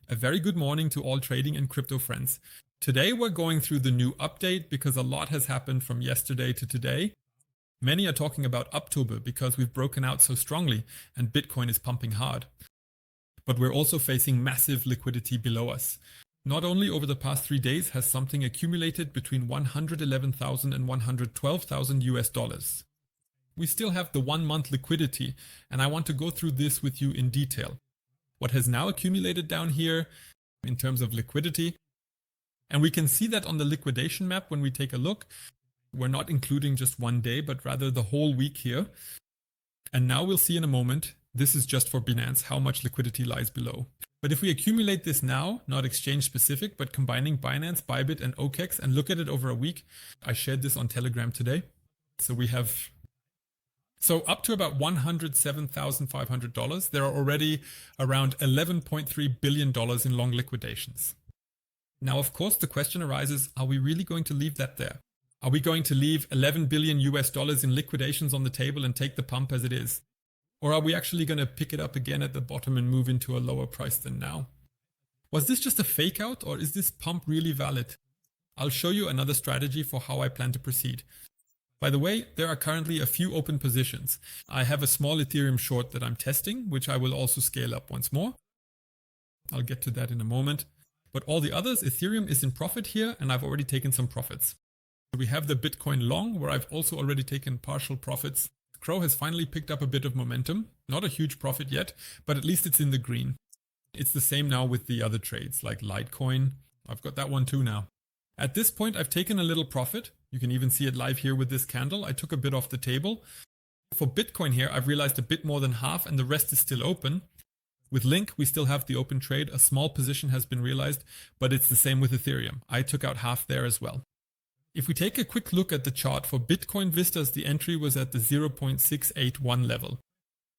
A very good morning to all trading and crypto friends. Today we're going through the new update because a lot has happened from yesterday to today. Many are talking about October because we've broken out so strongly and Bitcoin is pumping hard. But we're also facing massive liquidity below us. Not only over the past 3 days has something accumulated between 111,000 and 112,000 US dollars. We still have the 1 month liquidity, and I want to go through this with you in detail. What has now accumulated down here in terms of liquidity. And we can see that on the liquidation map when we take a look. We're not including just 1 day, but rather the whole week here. And now we'll see in a moment, this is just for Binance, how much liquidity lies below. But if we accumulate this now, not exchange specific, but combining Binance, Bybit and OKEx and look at it over a week, I shared this on Telegram today. So we have up to about $107,500, there are already around $11.3 billion in long liquidations. Now, of course, the question arises, are we really going to leave that there? Are we going to leave 11 billion US dollars in liquidations on the table and take the pump as it is? Or are we actually going to pick it up again at the bottom and move into a lower price than now? Was this just a fake out or is this pump really valid? I'll show you another strategy for how I plan to proceed. By the way, there are currently a few open positions. I have a small Ethereum short that I'm testing, which I will also scale up once more. I'll get to that in a moment. But all the others, Ethereum is in profit here and I've already taken some profits. We have the Bitcoin long where I've also already taken partial profits. Crow has finally picked up a bit of momentum. Not a huge profit yet, but at least it's in the green. It's the same now with the other trades like Litecoin. I've got that one too now. At this point, I've taken a little profit. You can even see it live here with this candle. I took a bit off the table. For Bitcoin here, I've realized a bit more than half and the rest is still open. With Link, we still have the open trade. A small position has been realized, but it's the same with Ethereum. I took out half there as well. If we take a quick look at the chart for Bitcoin Vistas, the entry was at the 0.681 level.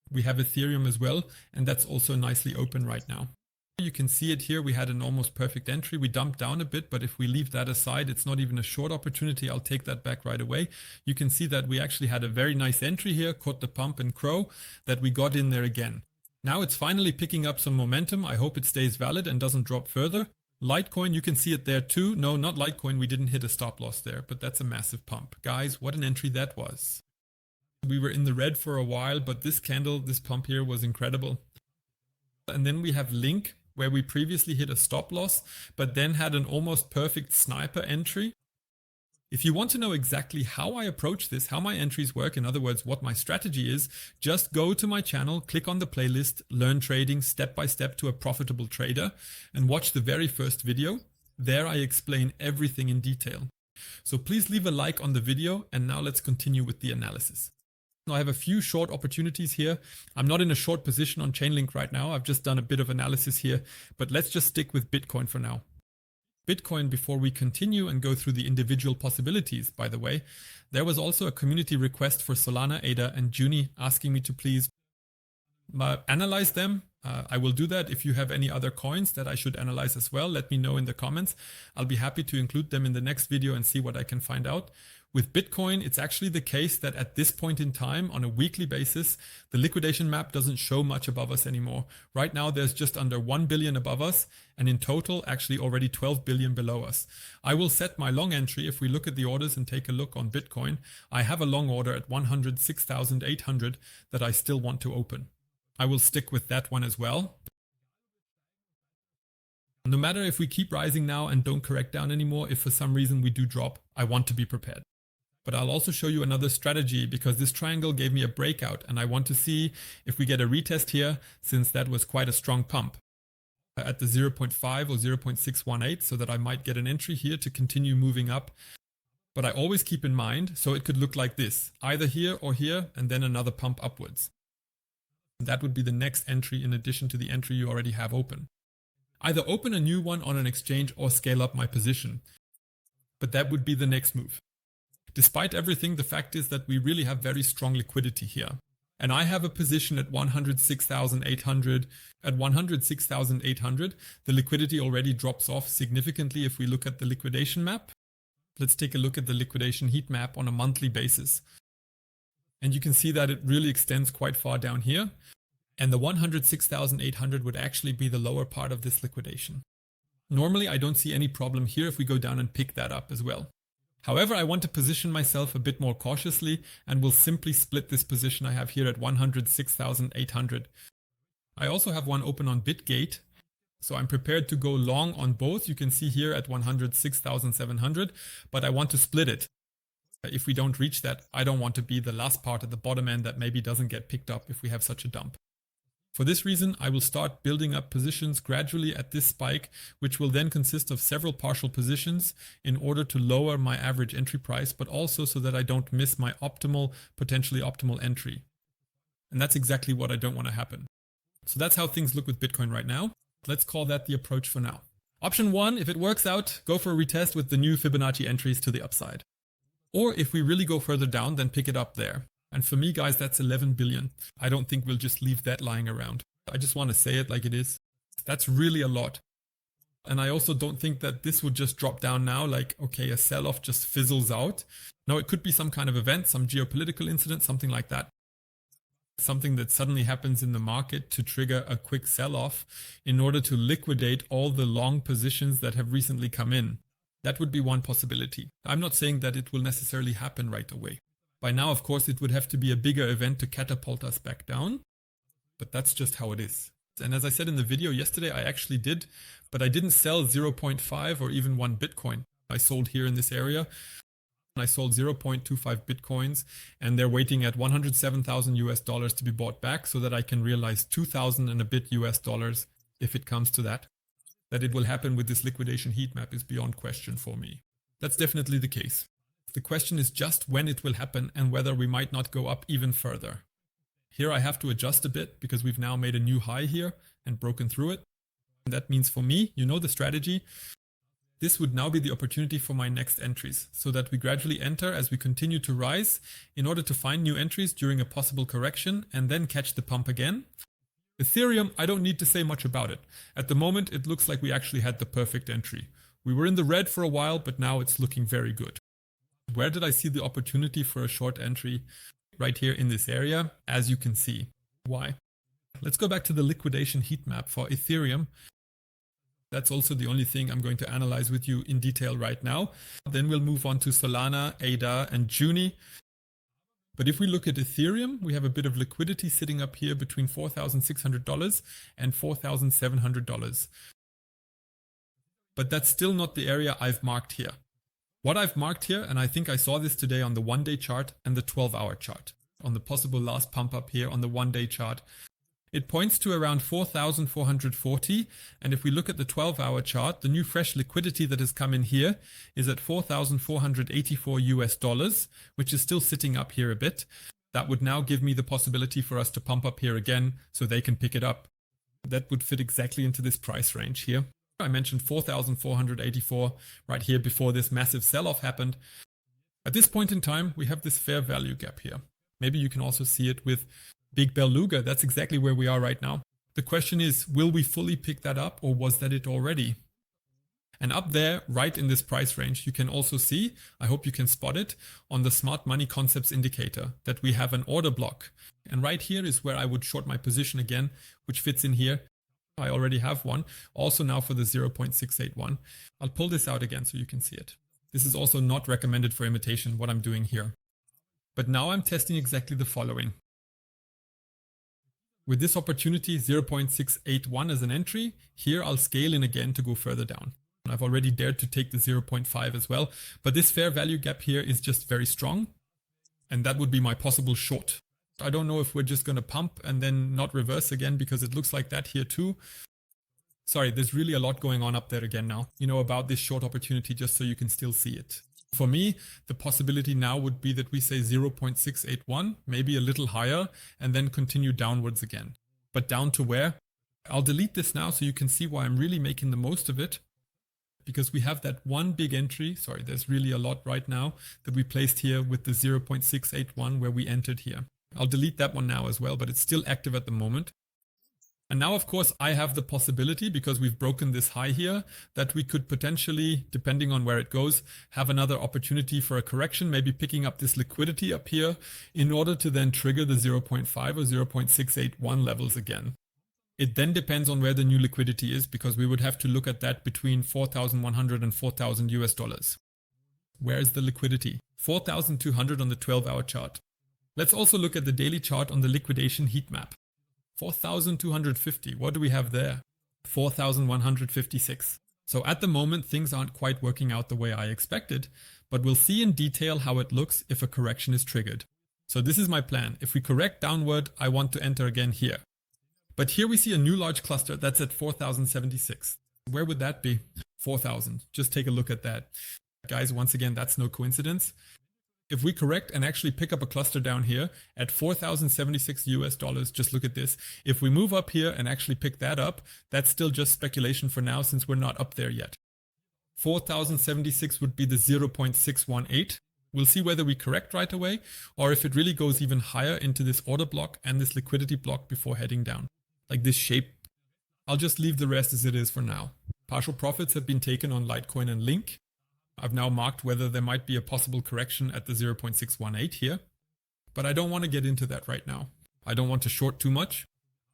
We have Ethereum as well, and that's also nicely open right now. You can see it here. We had an almost perfect entry. We dumped down a bit, but if we leave that aside, it's not even a short opportunity. I'll take that back right away. You can see that we actually had a very nice entry here, caught the pump and crow, that we got in there again. Now it's finally picking up some momentum. I hope it stays valid and doesn't drop further. Litecoin, you can see it there too. No, not Litecoin. We didn't hit a stop loss there, but that's a massive pump. Guys, what an entry that was. We were in the red for a while, but this candle, this pump here was incredible. And then we have Link, where we previously hit a stop loss, but then had an almost perfect sniper entry. If you want to know exactly how I approach this, how my entries work, in other words, what my strategy is, just go to my channel, click on the playlist, Learn Trading Step by Step to a Profitable Trader, and watch the very first video. There I explain everything in detail. So please leave a like on the video, and now let's continue with the analysis. Now I have a few short opportunities here. I'm not in a short position on Chainlink right now. I've just done a bit of analysis here, but let's just stick with Bitcoin for now. Bitcoin, before we continue and go through the individual possibilities, by the way, there was also a community request for Solana, ADA and Juni asking me to please analyze them. I will do that. If you have any other coins that I should analyze as well, let me know in the comments. I'll be happy to include them in the next video and see what I can find out. With Bitcoin, it's actually the case that at this point in time, on a weekly basis, the liquidation map doesn't show much above us anymore. Right now, there's just under 1 billion above us, and in total, actually already 12 billion below us. I will set my long entry. If we look at the orders and take a look on Bitcoin, I have a long order at 106,800 that I still want to open. I will stick with that one as well. No matter if we keep rising now and don't correct down anymore, if for some reason we do drop, I want to be prepared. But I'll also show you another strategy because this triangle gave me a breakout and I want to see if we get a retest here since that was quite a strong pump at the 0.5 or 0.618 so that I might get an entry here to continue moving up. But I always keep in mind, so it could look like this, either here or here and then another pump upwards. That would be the next entry in addition to the entry you already have open. Either open a new one on an exchange or scale up my position. But that would be the next move. Despite everything, the fact is that we really have very strong liquidity here. And I have a position at 106,800. At 106,800, the liquidity already drops off significantly if we look at the liquidation map. Let's take a look at the liquidation heat map on a monthly basis. And you can see that it really extends quite far down here. And the 106,800 would actually be the lower part of this liquidation. Normally, I don't see any problem here if we go down and pick that up as well. However, I want to position myself a bit more cautiously and will simply split this position I have here at 106,800. I also have one open on Bitget, so I'm prepared to go long on both. You can see here at 106,700, but I want to split it. If we don't reach that, I don't want to be the last part at the bottom end that maybe doesn't get picked up if we have such a dump. For this reason, I will start building up positions gradually at this spike, which will then consist of several partial positions in order to lower my average entry price, but also so that I don't miss my optimal, potentially optimal entry. And that's exactly what I don't want to happen. So that's how things look with Bitcoin right now. Let's call that the approach for now. Option 1, if it works out, go for a retest with the new Fibonacci entries to the upside. Or if we really go further down, then pick it up there. And for me, guys, that's 11 billion. I don't think we'll just leave that lying around. I just want to say it like it is. That's really a lot. And I also don't think that this would just drop down now like, okay, a sell-off just fizzles out. No, it could be some kind of event, some geopolitical incident, something like that. Something that suddenly happens in the market to trigger a quick sell-off in order to liquidate all the long positions that have recently come in. That would be one possibility. I'm not saying that it will necessarily happen right away. By now, of course, it would have to be a bigger event to catapult us back down, but that's just how it is. And as I said in the video yesterday, I actually did, but I didn't sell 0.5 or even 1 Bitcoin. I sold here in this area. I sold 0.25 Bitcoins, and they're waiting at 107,000 US dollars to be bought back so that I can realize 2,000 and a bit US dollars if it comes to that. That it will happen with this liquidation heat map is beyond question for me. That's definitely the case. The question is just when it will happen and whether we might not go up even further. Here I have to adjust a bit because we've now made a new high here and broken through it. And that means for me, you know the strategy. This would now be the opportunity for my next entries so that we gradually enter as we continue to rise in order to find new entries during a possible correction and then catch the pump again. Ethereum, I don't need to say much about it. At the moment, it looks like we actually had the perfect entry. We were in the red for a while, but now it's looking very good. Where did I see the opportunity for a short entry? Right here in this area, as you can see. Why? Let's go back to the liquidation heat map for Ethereum. That's also the only thing I'm going to analyze with you in detail right now. Then we'll move on to Solana, ADA, and Juni. But if we look at Ethereum, we have a bit of liquidity sitting up here between $4,600 and $4,700. But that's still not the area I've marked here. What I've marked here, and I think I saw this today on the 1-day chart and the 12-hour chart, on the possible last pump up here on the 1-day chart, it points to around 4,440. And if we look at the 12-hour chart, the new fresh liquidity that has come in here is at 4,484 US dollars, which is still sitting up here a bit. That would now give me the possibility for us to pump up here again so they can pick it up. That would fit exactly into this price range here. I mentioned 4,484 right here before this massive sell-off happened. At this point in time, we have this fair value gap here. Maybe you can also see it with Big Beluga. That's exactly where we are right now. The question is, will we fully pick that up or was that it already? And up there, right in this price range, you can also see, I hope you can spot it, on the Smart Money Concepts indicator that we have an order block. And right here is where I would short my position again, which fits in here. I already have one, also now for the 0.681. I'll pull this out again so you can see it. This is also not recommended for imitation, what I'm doing here. But now I'm testing exactly the following. With this opportunity, 0.681 as an entry, here I'll scale in again to go further down. I've already dared to take the 0.5 as well, but this fair value gap here is just very strong. And that would be my possible short. I don't know if we're just going to pump and then not reverse again because it looks like that here too. Sorry, there's really a lot going on up there again now, about this short opportunity just so you can still see it. For me, the possibility now would be that we say 0.681, maybe a little higher, and then continue downwards again. But down to where? I'll delete this now so you can see why I'm really making the most of it. Because we have that one big entry, sorry, there's really a lot right now that we placed here with the 0.681 where we entered here. I'll delete that one now as well, but it's still active at the moment. And now, of course, I have the possibility, because we've broken this high here, that we could potentially, depending on where it goes, have another opportunity for a correction, maybe picking up this liquidity up here in order to then trigger the 0.5 or 0.681 levels again. It then depends on where the new liquidity is, because we would have to look at that between 4,100 and 4,000 US dollars. Where is the liquidity? 4,200 on the 12-hour chart. Let's also look at the daily chart on the liquidation heat map. 4,250. What do we have there? 4,156. So at the moment, things aren't quite working out the way I expected, but we'll see in detail how it looks if a correction is triggered. So this is my plan. If we correct downward, I want to enter again here. But here we see a new large cluster that's at 4,076. Where would that be? 4,000. Just take a look at that. Guys, once again, that's no coincidence. If we correct and actually pick up a cluster down here at 4,076 US dollars, just look at this. If we move up here and actually pick that up, that's still just speculation for now since we're not up there yet. 4,076 would be the 0.618. We'll see whether we correct right away or if it really goes even higher into this order block and this liquidity block before heading down. Like this shape. I'll just leave the rest as it is for now. Partial profits have been taken on Litecoin and Link. I've now marked whether there might be a possible correction at the 0.618 here, but I don't want to get into that right now. I don't want to short too much.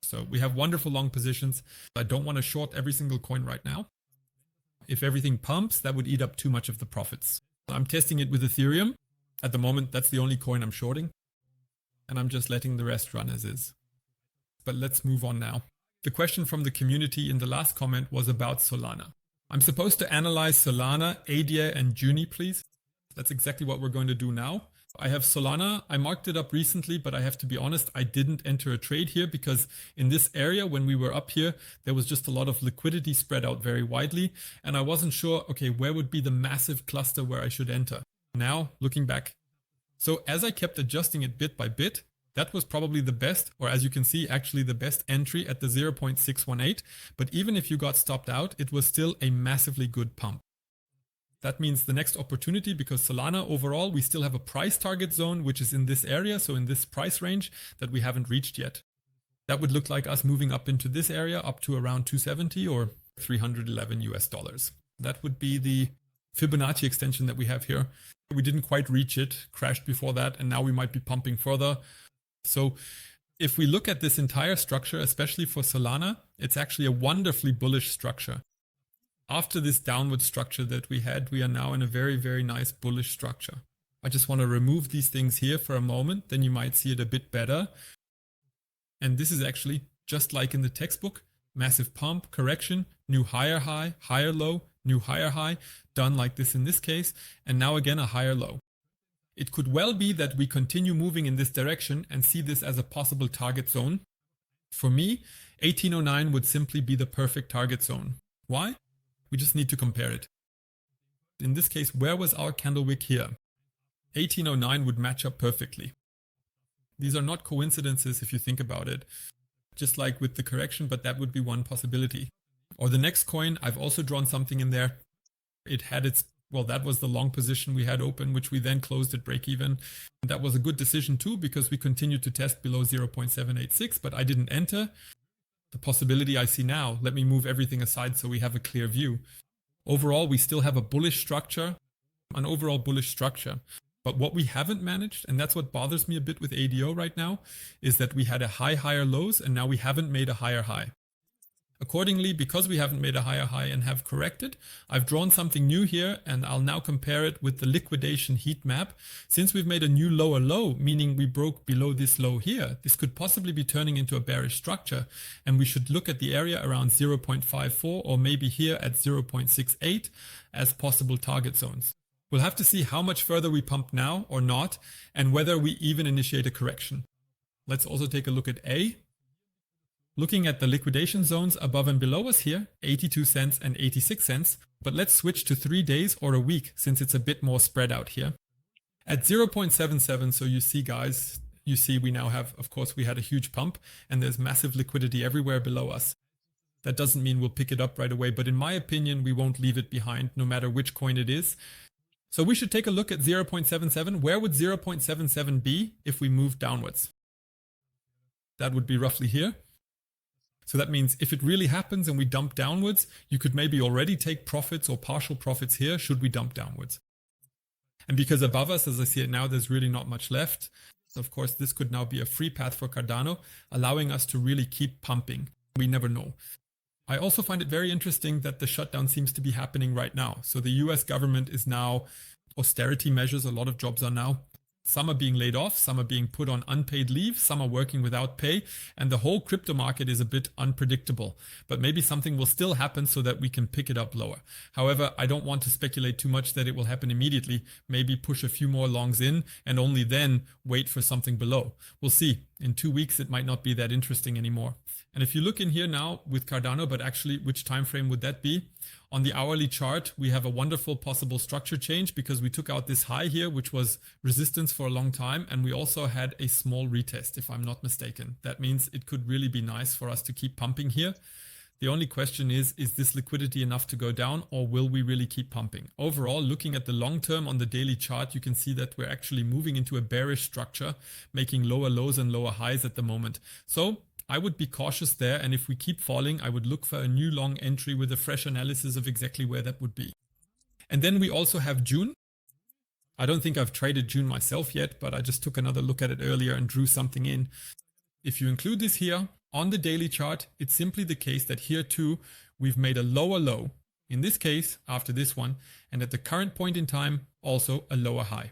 So we have wonderful long positions. I don't want to short every single coin right now. If everything pumps, that would eat up too much of the profits. I'm testing it with Ethereum. At the moment, that's the only coin I'm shorting. And I'm just letting the rest run as is. But let's move on now. The question from the community in the last comment was about Solana. I'm supposed to analyze Solana, ADA, and Juni, please. That's exactly what we're going to do now. I have Solana. I marked it up recently, but I have to be honest, I didn't enter a trade here because in this area, when we were up here, there was just a lot of liquidity spread out very widely. And I wasn't sure, okay, where would be the massive cluster where I should enter? Now, looking back. So as I kept adjusting it bit by bit, that was probably the best, or as you can see, actually the best entry at the 0.618. But even if you got stopped out, it was still a massively good pump. That means the next opportunity, because Solana overall, we still have a price target zone, which is in this area. So in this price range that we haven't reached yet. That would look like us moving up into this area up to around 270 or 311 US dollars. That would be the Fibonacci extension that we have here. We didn't quite reach it, crashed before that, and now we might be pumping further. So if we look at this entire structure, especially for Solana, it's actually a wonderfully bullish structure. After this downward structure that we had, we are now in a very, very nice bullish structure. I just want to remove these things here for a moment, then you might see it a bit better. And this is actually just like in the textbook, massive pump, correction, new higher high, higher low, new higher high, done like this in this case, and now again a higher low. It could well be that we continue moving in this direction and see this as a possible target zone. For me, 1809 would simply be the perfect target zone. Why? We just need to compare it. In this case, where was our candle wick here? 1809 would match up perfectly. These are not coincidences if you think about it. Just like with the correction, but that would be one possibility. Or the next coin, I've also drawn something in there. It had its, well, that was the long position we had open, which we then closed at break even. And that was a good decision too, because we continued to test below 0.786, but I didn't enter. The possibility I see now, let me move everything aside so we have a clear view. Overall, we still have a bullish structure, an overall bullish structure. But what we haven't managed, and that's what bothers me a bit with ADO right now, is that we had a higher lows and now we haven't made a higher high. Accordingly, because we haven't made a higher high and have corrected, I've drawn something new here and I'll now compare it with the liquidation heat map. Since we've made a new lower low, meaning we broke below this low here, this could possibly be turning into a bearish structure. And we should look at the area around 0.54 or maybe here at 0.68 as possible target zones. We'll have to see how much further we pump now or not, and whether we even initiate a correction. Let's also take a look at A. Looking at the liquidation zones above and below us here, 82 cents and 86 cents, but let's switch to 3 days or a week since it's a bit more spread out here. At 0.77, so you see guys, you see we now have, of course, we had a huge pump and there's massive liquidity everywhere below us. That doesn't mean we'll pick it up right away, but in my opinion, we won't leave it behind no matter which coin it is. So we should take a look at 0.77. Where would 0.77 be if we move downwards? That would be roughly here. So that means if it really happens and we dump downwards, you could maybe already take profits or partial profits here should we dump downwards. And because above us, as I see it now, there's really not much left. Of course, this could now be a free path for Cardano, allowing us to really keep pumping. We never know. I also find it very interesting that the shutdown seems to be happening right now. So the US government is now austerity measures. A lot of jobs are now. Some are being laid off, some are being put on unpaid leave, some are working without pay, and the whole crypto market is a bit unpredictable. But maybe something will still happen so that we can pick it up lower. However, I don't want to speculate too much that it will happen immediately. Maybe push a few more longs in and only then wait for something below. We'll see. In 2 weeks, it might not be that interesting anymore. And if you look in here now with Cardano, but actually which time frame would that be? On the hourly chart, we have a wonderful possible structure change because we took out this high here, which was resistance for a long time. And we also had a small retest, if I'm not mistaken. That means it could really be nice for us to keep pumping here. The only question is this liquidity enough to go down, or will we really keep pumping? Overall, looking at the long term on the daily chart, you can see that we're actually moving into a bearish structure, making lower lows and lower highs at the moment. So I would be cautious there, and if we keep falling, I would look for a new long entry with a fresh analysis of exactly where that would be. And then we also have June. I don't think I've traded June myself yet, but I just took another look at it earlier and drew something in. If you include this here on the daily chart, it's simply the case that here too, we've made a lower low, in this case, after this one, and at the current point in time, also a lower high.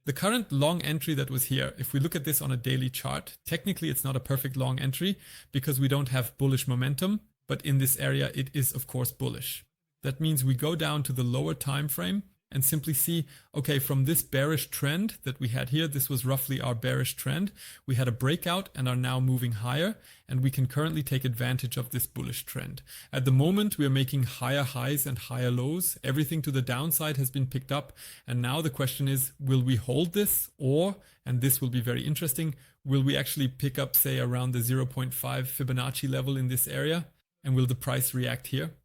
The current long entry that was here, if we look at this on a daily chart, technically it's not a perfect long entry because we don't have bullish momentum, but in this area it is of course bullish. That means we go down to the lower time frame and simply see, okay, from this bearish trend that we had here, this was roughly our bearish trend. We had a breakout and are now moving higher, and we can currently take advantage of this bullish trend. At the moment, we are making higher highs and higher lows. Everything to the downside has been picked up. And now the question is, will we hold this, or, and this will be very interesting, will we actually pick up, say, around the 0.5 Fibonacci level in this area? And will the price react here?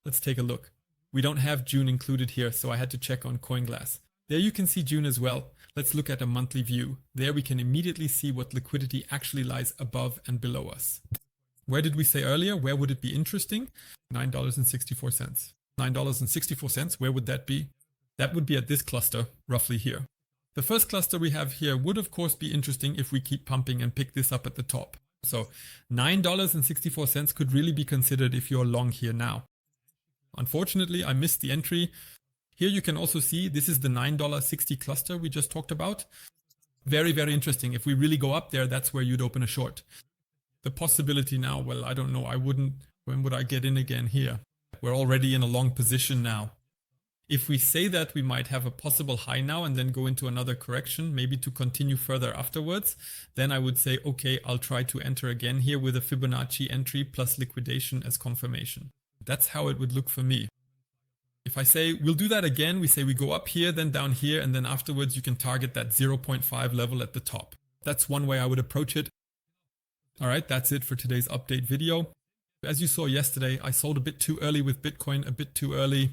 Let's take a look. We don't have June included here, so I had to check on CoinGlass. There you can see June as well. Let's look at a monthly view. There we can immediately see what liquidity actually lies above and below us. Where did we say earlier? Where would it be interesting? $9.64. $9.64, where would that be? That would be at this cluster, roughly here. The first cluster we have here would of course be interesting if we keep pumping and pick this up at the top. So $9.64 could really be considered if you're long here now. Unfortunately, I missed the entry. Here you can also see this is the $9.60 cluster we just talked about. Very, very interesting. If we really go up there, that's where you'd open a short. The possibility now, well, I don't know. I wouldn't. When would I get in again here? We're already in a long position now. If we say that we might have a possible high now and then go into another correction, maybe to continue further afterwards, then I would say, okay, I'll try to enter again here with a Fibonacci entry plus liquidation as confirmation. That's how it would look for me. If I say we'll do that again, we say we go up here, then down here, and then afterwards you can target that 0.5 level at the top. That's one way I would approach it. All right, that's it for today's update video. As you saw yesterday, I sold a bit too early with Bitcoin, a bit too early.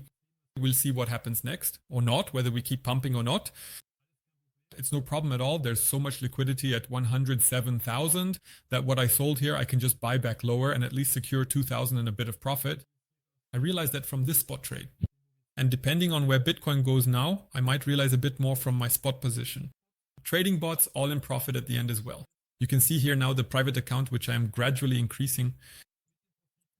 We'll see what happens next or not, whether we keep pumping or not. It's no problem at all. There's so much liquidity at 107,000 that what I sold here, I can just buy back lower and at least secure 2,000 and a bit of profit. I realized that from this spot trade. And depending on where Bitcoin goes now, I might realize a bit more from my spot position. Trading bots all in profit at the end as well. You can see here now the private account, which I am gradually increasing.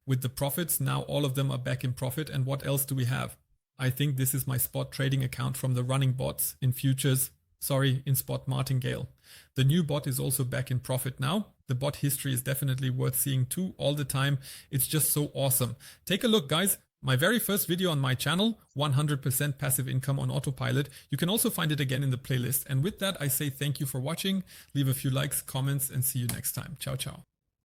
With the profits, now all of them are back in profit. And what else do we have? I think this is my spot trading account from the running bots in futures. In spot martingale. The new bot is also back in profit now. The bot history is definitely worth seeing too all the time. It's just so awesome. Take a look, guys. My very first video on my channel, 100% passive income on autopilot. You can also find it again in the playlist. And with that, I say thank you for watching. Leave a few likes, comments, and see you next time. Ciao, ciao.